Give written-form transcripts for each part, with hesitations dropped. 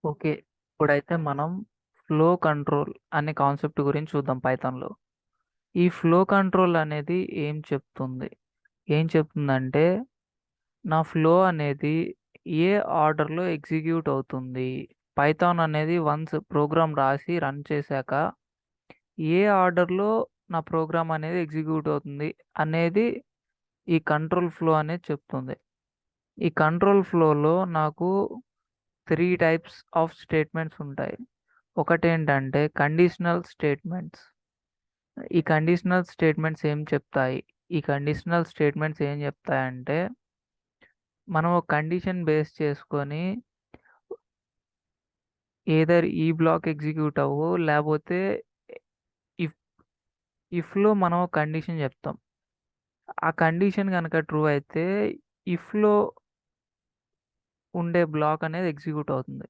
Okay. ఇప్పుడైతే మనం flow control అనే కాన్సెప్ట్ గురించి చూద్దాం పైథాన్‌లో. ఈ ఫ్లో కంట్రోల్ అనేది ఏం చెప్తుందంటే, నా ఫ్లో అనేది ఏ ఆర్డర్‌లో ఎగ్జిక్యూట్ అవుతుంది. పైథాన్ అనేది వన్స్ ప్రోగ్రామ్ రాసి రన్ చేశాక, ఏ ఆర్డర్‌లో నా ప్రోగ్రామ్ అనేది ఎగ్జిక్యూట్ అవుతుంది అనేది ఈ కంట్రోల్ ఫ్లో అనేది చెప్తుంది. ఈ కంట్రోల్ ఫ్లోలో నాకు 3 టైప్స్ ఆఫ్ స్టేట్మెంట్స్ ఉంటాయి. ఒకటేంటంటే కండిషనల్ స్టేట్మెంట్స్. ఈ కండిషనల్ స్టేట్మెంట్స్ ఏం చెప్తాయి? ఈ కండిషనల్ స్టేట్మెంట్స్ ఏం చెప్తాయంటే, మనం ఒక కండిషన్ బేస్ చేసుకొని ఎయిదర్ ఈ బ్లాక్ ఎగ్జిక్యూట్ అవ్వు, లేపోతే ఇఫ్ ఇఫ్‌లో మనం ఒక కండిషన్ చెప్తాం. ఆ కండిషన్ గనక ట్రూ అయితే ఇఫ్‌లో ఉండే బ్లాక్ అనేది ఎగ్జిక్యూట్ అవుతుంది.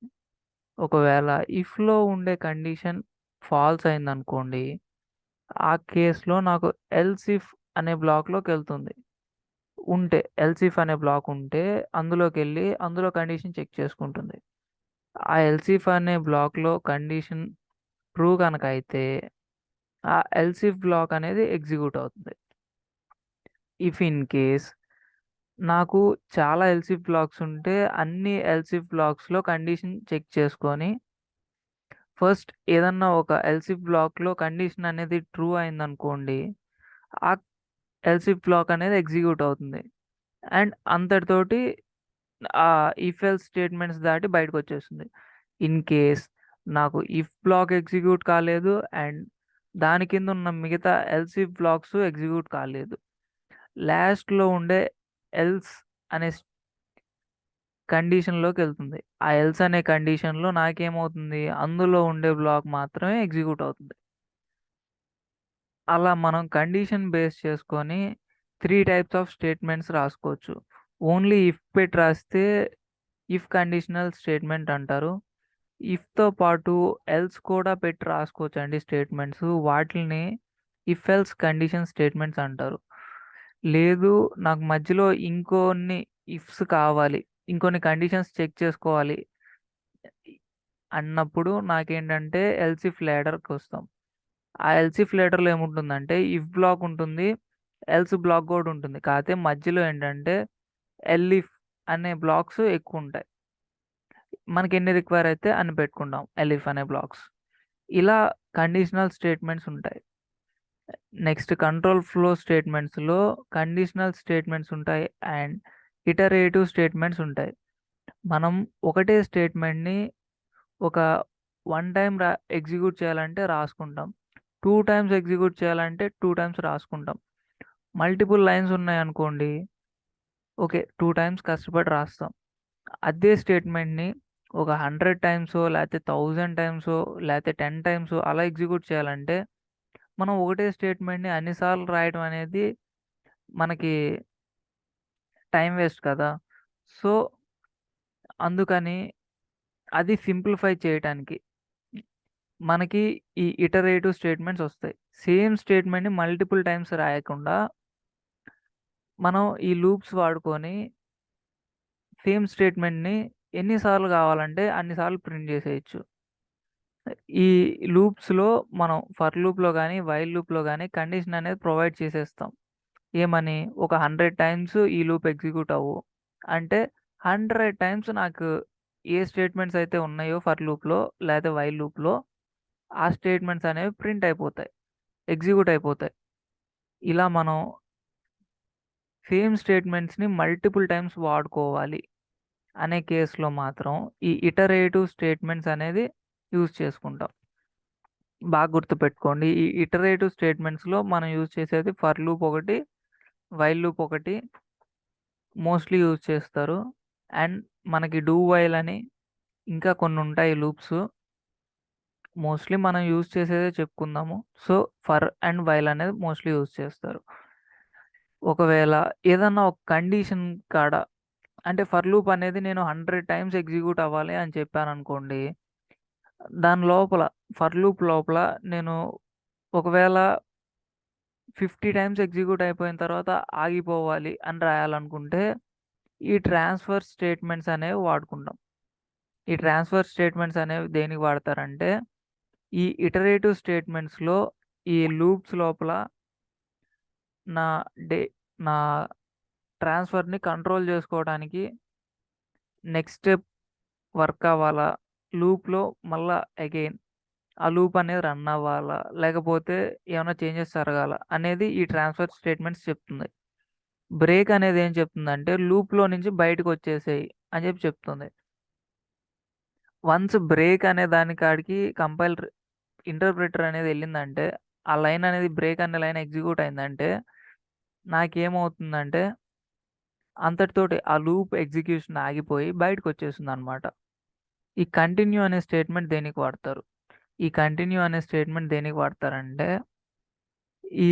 ఒకవేళ ఇఫ్‌లో ఉండే కండిషన్ ఫాల్స్ అయిందనుకోండి, ఆ కేస్‌లో నాకు ఎల్స్ ఇఫ్ అనే బ్లాక్‌లోకెళ్తుంది. ఎల్స్ ఇఫ్ అనే బ్లాక్ ఉంటే అందులోకెళ్ళి అందులో కండిషన్ చెక్ చేసుకుంటుంది. ఆ ఎల్స్ ఇఫ్ అనే బ్లాక్‌లో కండిషన్ ట్రూ గనక అయితే ఆ ఎల్స్ ఇఫ్ బ్లాక్ అనేది ఎగ్జిక్యూట్ అవుతుంది. ఇఫ్ ఇన్ కేస్ నాకు చాలా ఎల్స్ ఇఫ్ బ్లాక్స్ ఉంటే అన్ని ఎల్స్ ఇఫ్ బ్లాక్స్‌లో కండిషన్ చెక్ చేసుకొని ఫస్ట్ ఏదన్నా ఒక ఎల్స్ ఇఫ్ బ్లాక్‌లో కండిషన్ అనేది ట్రూ అయిందనుకోండి, ఆ ఎల్స్ ఇఫ్ బ్లాక్ అనేది ఎగ్జిక్యూట్ అవుతుంది. అండ్ అంతటితోటి ఇఫ్ ఎల్స్ స్టేట్మెంట్స్ దాటి బయటకొచ్చేస్తుంది. ఇన్ కేస్ నాకు ఇఫ్ బ్లాక్ ఎగ్జిక్యూట్ కాలేదు అండ్ దాని కింద ఉన్న మిగతా ఎల్స్ ఇఫ్ బ్లాక్స్ ఎగ్జిక్యూట్ కాలేదు. లాస్ట్‌లో ఉండే ఎల్స్ అనే కండిషన్‌లోకెళ్తుంది. ఆ ఎల్స్ అనే కండిషన్‌లో నాకేమవుతుంది? అందులో ఉండే బ్లాక్ మాత్రమే ఎగ్జిక్యూట్ అవుతుంది. అలా మనం కండిషన్ బేస్ చేసుకొని 3 టైప్స్ ఆఫ్ స్టేట్మెంట్స్ రాసుకోవచ్చు. ఓన్లీ ఇఫ్ పెట్టి రాస్తే ఇఫ్ కండిషనల్ స్టేట్మెంట్ అంటారు. ఇఫ్‌తో పాటు ఎల్స్ కూడా పెట్టి రాసుకోవచ్చండి స్టేట్మెంట్స్. వాటిల్ని ఇఫ్ ఎల్స్ కండిషన్ స్టేట్మెంట్స్ అంటారు. లేదు నాకు మధ్యలో ఇంకొన్ని ఇఫ్స్ కావాలి. ఇంకొన్ని కండిషన్స్ చెక్ చేసుకోవాలి అన్నప్పుడు నాకేంటంటే ఎల్స్ ఇఫ్ లాడర్‌కొస్తాం. ఆ ఎల్స్ ఇఫ్ లాడర్‌లో ఏముంటుందంటే ఇఫ్ బ్లాక్ ఉంటుంది. ఎల్స్ బ్లాక్ గూడా ఉంటుంది. కాతే మధ్యలో ఏంటంటే ఎల్ఇఫ్ అనే బ్లాక్స్ ఎక్కువుంటాయి. మనకెన్ని రిక్వైర్ అయితే అన్ని పెట్టుకుంటాం. ఎలిఫ్ అనే బ్లాక్స్. ఇలా కండిషనల్ స్టేట్మెంట్స్ ఉంటాయి. నెక్స్ట్ కంట్రోల్ ఫ్లో స్టేట్మెంట్స్‌లో కండిషనల్ స్టేట్మెంట్స్ ఉంటాయి. అండ్ ఇటరేటివ్ స్టేట్మెంట్స్ ఉంటాయి. మనం ఒకటే స్టేట్మెంట్‌ని ఒక 1 టైమ్ ఎగ్జిక్యూట్ చేయాలంటే రాసుకుంటాం. 2 టైమ్స్ ఎగ్జిక్యూట్ చేయాలంటే 2 టైమ్స్ రాసుకుంటాం. మల్టిపుల్ లైన్స్ ఉన్నాయనుకోండి, ఓకే. 2 టైమ్స్ కష్టపడి రాస్తాం. అదే స్టేట్మెంట్‌ని ఒక 100 టైమ్సో, లేతే 1000 టైమ్సో, లేతే 10 టైమ్సో అలా ఎగ్జిక్యూట్ చేయాలంటే, మనం ఒకటే స్టేట్మెంట్‌ని అన్ని సార్లు రాయడం అనేది మనకి టైమ్ వేస్ట్ కదా! సో, అందుకని అది సింప్లిఫై చేయటానికి మనకి ఈ ఇటరేటివ్ స్టేట్మెంట్స్ ఒస్తాయి. సేమ్ స్టేట్మెంట్‌ని మల్టిపుల్ టైమ్స్ రాయకుండా, మనం ఈ లూప్స్ వాడుకొని సేమ్ స్టేట్మెంట్‌ని ఎన్ని సార్లు కావాలంటే అన్ని సార్లు ప్రింట్ చేసేయొచ్చు. ఈ లూప్స్‌లో మనం ఫర్ లూప్‌లో గాని, వైల్ లూప్‌లో గాని కండిషన్ అనేది ప్రొవైడ్ చేసేస్తాం. ఏమని? ఒక 100 టైమ్స్ ఈ లూప్ ఎగ్జిక్యూట్ అవ్వు. అంటే 100 టైమ్స్ నాకు ఏ స్టేట్మెంట్స్ అయితే ఉన్నాయో ఫర్ లూప్‌లో లేతే వైల్ లూప్‌లో ఆ స్టేట్మెంట్స్ అనేవి ప్రింట్ అయిపోతాయి. ఎగ్జిక్యూట్ అయిపోతాయి. ఇలా మనం సేమ్ స్టేట్మెంట్స్‌ని మల్టిపుల్ టైమ్స్ వాడుకోవాలి అనే కేస్‌లో మాత్రం ఈ ఇటరేటివ్ స్టేట్మెంట్స్ అనేది యూజ్ చేసుకుంటాం. బాగా గుర్తుపెట్టుకోండి. ఈ ఇటరేటివ్ స్టేట్మెంట్స్‌లో మనం యూజ్ చేసేది ఫర్ లూప్ ఒకటి, వైల్ లూప్ ఒకటి మోస్ట్‌లీ యూజ్ చేస్తారు. అండ్ మనకి డూ వైల్ అని ఇంకా కొన్నుంటాయి లూప్స్. మోస్ట్‌లీ మనం యూజ్ చేసేదే చెప్పుకుందాము. సో, ఫర్ అండ్ వైల్ అనేది మోస్ట్‌లీ యూజ్ చేస్తారు. ఒకవేళ ఏదన్నా ఒక కండిషన్ కాడ అంటే ఫర్ లూప్ అనేది నేను 100 టైమ్స్ ఎగ్జిక్యూట్ అవ్వాలి అని చెప్పాననుకోండి. దాని లోపల ఫర్ లూప్ లోపల నేను ఒకవేళ 50 టైమ్స్ ఎగ్జిక్యూట్ అయిపోయిన తర్వాత ఆగిపోవాలి అని రాయాలనుకుంటే, ఈ ట్రాన్స్‌ఫర్ స్టేట్మెంట్స్ అనేవి వాడుకుంటాం. ఈ ట్రాన్స్ఫర్ స్టేట్మెంట్స్ అనేవి దేనికి వాడతారంటే ఈ ఇటరేటివ్ స్టేట్మెంట్స్లో ఈ లూప్స్ లోపల నా డే నా ట్రాన్స్ఫర్ని కంట్రోల్ చేసుకోవడానికి నెక్స్ట్ స్టెప్ వర్క్ అవ్వాలా, లూప్లో మళ్ళా అగైన్ ఆ లూప్ అనేది రన్ అవ్వాలా, లేకపోతే ఏమైనా చేంజెస్ జరగాల అనేది ఈ ట్రాన్స్ఫర్ స్టేట్మెంట్స్ చెప్తుంది. బ్రేక్ అనేది ఏం చెప్తుందంటే లూప్లో నుంచి బయటకు వచ్చేసేయి అని చెప్తుంది. వన్స్ బ్రేక్ అనే దాని కాడికి కంపైలర్ ఇంటర్ప్రిటర్ అనేది వెళ్ళిందంటే ఆ లైన్ అనేది బ్రేక్ అనే లైన్ ఎగ్జిక్యూట్ అయిందంటే నాకేమవుతుందంటే అంతటితోటి ఆ లూప్ ఎగ్జిక్యూషన్ ఆగిపోయి బయటకు వచ్చేస్తుంది అనమాట. ఈ కంటిన్యూ అనే స్టేట్మెంట్ దేనికి వాడతారు? ఈ కంటిన్యూ అనే స్టేట్మెంట్ దేనికి వాడతారంటే ఈ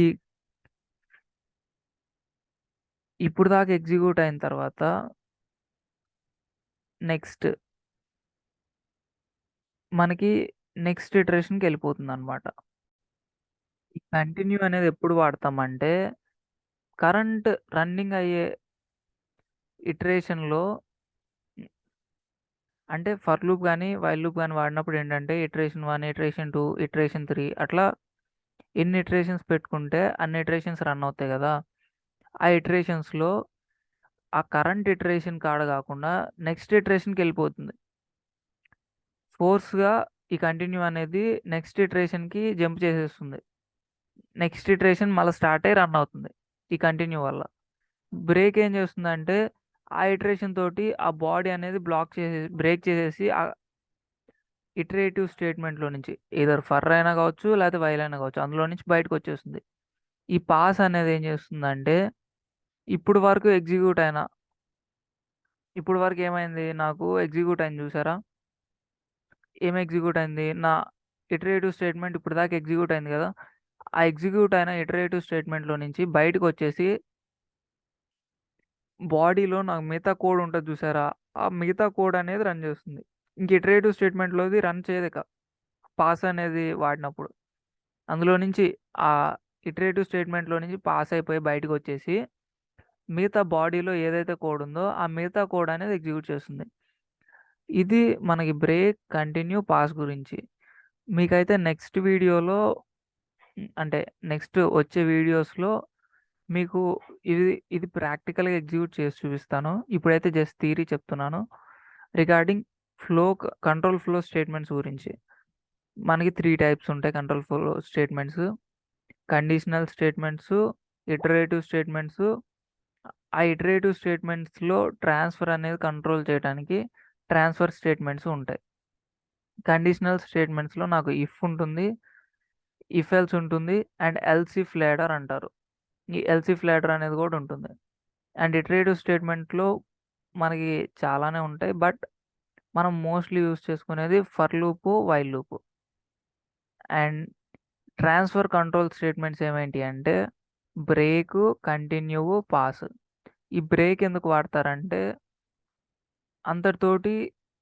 ఇప్పుడు దాకా ఎగ్జిక్యూట్ అయిన తర్వాత నెక్స్ట్ మనకి నెక్స్ట్ ఇటరేషన్కి వెళ్ళిపోతుంది అనమాట. ఈ కంటిన్యూ అనేది ఎప్పుడు వాడతామంటే కరెంట్ రన్నింగ్ అయ్యే ఇటరేషన్లో అంటే ఫర్ లూప్ కానీ వైల్ లూప్ కానీ వాడినప్పుడు ఏంటంటే ఇటరేషన్ 1, ఇటరేషన్ 2, ఇటరేషన్ 3 అట్లా ఎన్ని ఇటరేషన్స్ పెట్టుకుంటే అన్ని ఇటరేషన్స్ రన్ అవుతాయి కదా. ఆ ఇటరేషన్స్లో ఆ కరెంట్ ఇటరేషన్ కాడ కాకుండా నెక్స్ట్ ఇటరేషన్కి వెళ్ళిపోతుంది. ఫోర్స్గా ఈ కంటిన్యూ అనేది నెక్స్ట్ ఇటరేషన్కి జంప్ చేసేస్తుంది. నెక్స్ట్ ఇటరేషన్ మళ్ళీ స్టార్ట్ అయ్యి రన్ అవుతుంది ఈ కంటిన్యూ వల్ల. బ్రేక్ ఏం చేస్తుందంటే ఆ ఇటరేషన్ తోటి ఆ బాడీ అనేది బ్రేక్ చేసేసి ఆ ఇటరేటివ్ స్టేట్మెంట్లో నుంచి ఏదర్ ఫర్ అయినా కావచ్చు లేకపోతే వైల్ అయినా కావచ్చు అందులో నుంచి బయటకు వచ్చేస్తుంది. ఈ పాస్ అనేది ఏం చేస్తుందంటే ఇప్పుడు వరకు ఎగ్జిక్యూట్ అయినా ఇప్పుడు వరకు ఏమైంది నాకు ఎగ్జిక్యూట్ అయింది చూసారా, ఏం ఎగ్జిక్యూట్ అయింది నా ఇటరేటివ్ స్టేట్మెంట్ ఇప్పుడు దాకా ఎగ్జిక్యూట్ అయింది కదా. ఆ ఎగ్జిక్యూట్ అయిన ఇటరేటివ్ స్టేట్మెంట్లో నుంచి బయటకు వచ్చేసి బాడీలో నాకు మిగతా కోడ్ ఉంటుంది చూసారా, ఆ మిగతా కోడ్ అనేది రన్ చేస్తుంది. ఇంక ఇటరేటివ్ స్టేట్మెంట్లోది రన్ చేయదు ఇక పాస్ అనేది వాడినప్పుడు. అందులో నుంచి ఆ ఇటరేటివ్ స్టేట్మెంట్లో నుంచి పాస్ అయిపోయి బయటకు వచ్చేసి మిగతా బాడీలో ఏదైతే కోడ్ ఉందో ఆ మిగతా కోడ్ అనేది ఎగ్జిక్యూట్ చేస్తుంది. ఇది మనకి బ్రేక్, కంటిన్యూ, పాస్ గురించి. మీకైతే నెక్స్ట్ వీడియోలో అంటే నెక్స్ట్ వచ్చే వీడియోస్లో మీకు ఇది ఇది ప్రాక్టికల్గా ఎగ్జిక్యూట్ చేసి చూపిస్తాను. ఇప్పుడైతే జస్ట్ థియరీ చెప్తున్నాను రిగార్డింగ్ కంట్రోల్ ఫ్లో స్టేట్మెంట్స్ గురించి. మనకి 3 టైప్స్ ఉంటాయి control flow statements: conditional statements, iterative statements. ఆ ఇటరేటివ్ స్టేట్మెంట్స్లో ట్రాన్స్ఫర్ అనేది కంట్రోల్ చేయడానికి ట్రాన్స్ఫర్ స్టేట్మెంట్స్ ఉంటాయి. కండిషనల్ స్టేట్మెంట్స్లో నాకు ఇఫ్ ఉంటుంది, ఇఫ్ ఎల్స్ ఉంటుంది అండ్ ఎల్స్ ఇఫ్ లేడర్ అంటారు. ఈ ఎల్స్ ఇఫ్ లేడర్ అనేది కూడా ఉంటుంది. అండ్ ఇటరేటివ్ స్టేట్మెంట్లో మనకి చాలానే ఉంటాయి, బట్ మనం మోస్ట్లీ యూస్ చేసుకునేది for loop, while loop. And transfer control statements ఏమేంటి అంటే బ్రేక్, కంటిన్యూ, పాస్. ఈ బ్రేక్ ఎందుకు వాడతారంటే అంతటితోటి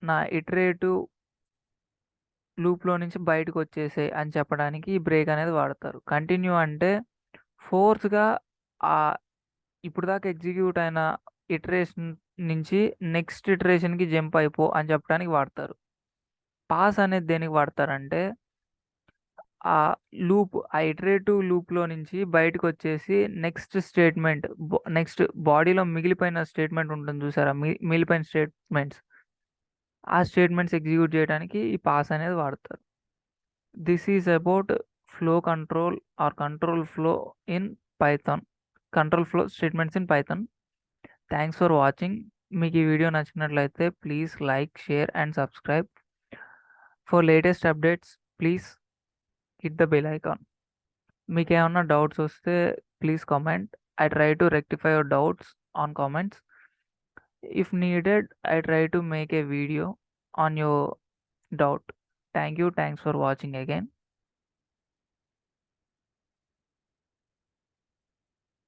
నా ఇటరేటివ్ లూప్లో నుంచి బయటకు వచ్చేసే అని చెప్పడానికి ఈ బ్రేక్ అనేది వాడతారు. కంటిన్యూ అంటే ఫోర్స్గా ఆ ఇప్పుడు దాకా ఎగ్జిక్యూట్ అయిన ఇటరేషన్ నుంచి నెక్స్ట్ ఇటరేషన్కి జంప్ అయిపో అని చెప్పడానికి వాడతారు. పాస్ అనేది దేనికి వాడతారంటే ఆ ఆ ఇటరేటివ్ లూప్లో నుంచి బయటకు వచ్చేసి నెక్స్ట్ స్టేట్మెంట్ నెక్స్ట్ బాడీలో మిగిలిపోయిన స్టేట్మెంట్ ఉంటుంది చూసారా, మిగిలిపోయిన స్టేట్మెంట్స్, ఆ స్టేట్మెంట్స్ ఎగ్జిక్యూట్ చేయడానికి ఈ పాస్ అనేది వాడతారు. This is about flow control or control flow in Python, control flow statements in Python. Thanks for watching. మీకు ఈ వీడియో నచ్చినట్లయితే please like, share and subscribe. For latest updates please hit the bell icon. మీకు ఏమన్నా doubts వస్తే please comment. I try to rectify your doubts on comments. If needed, I try to make a video on your doubt. Thank you. Thanks for watching again.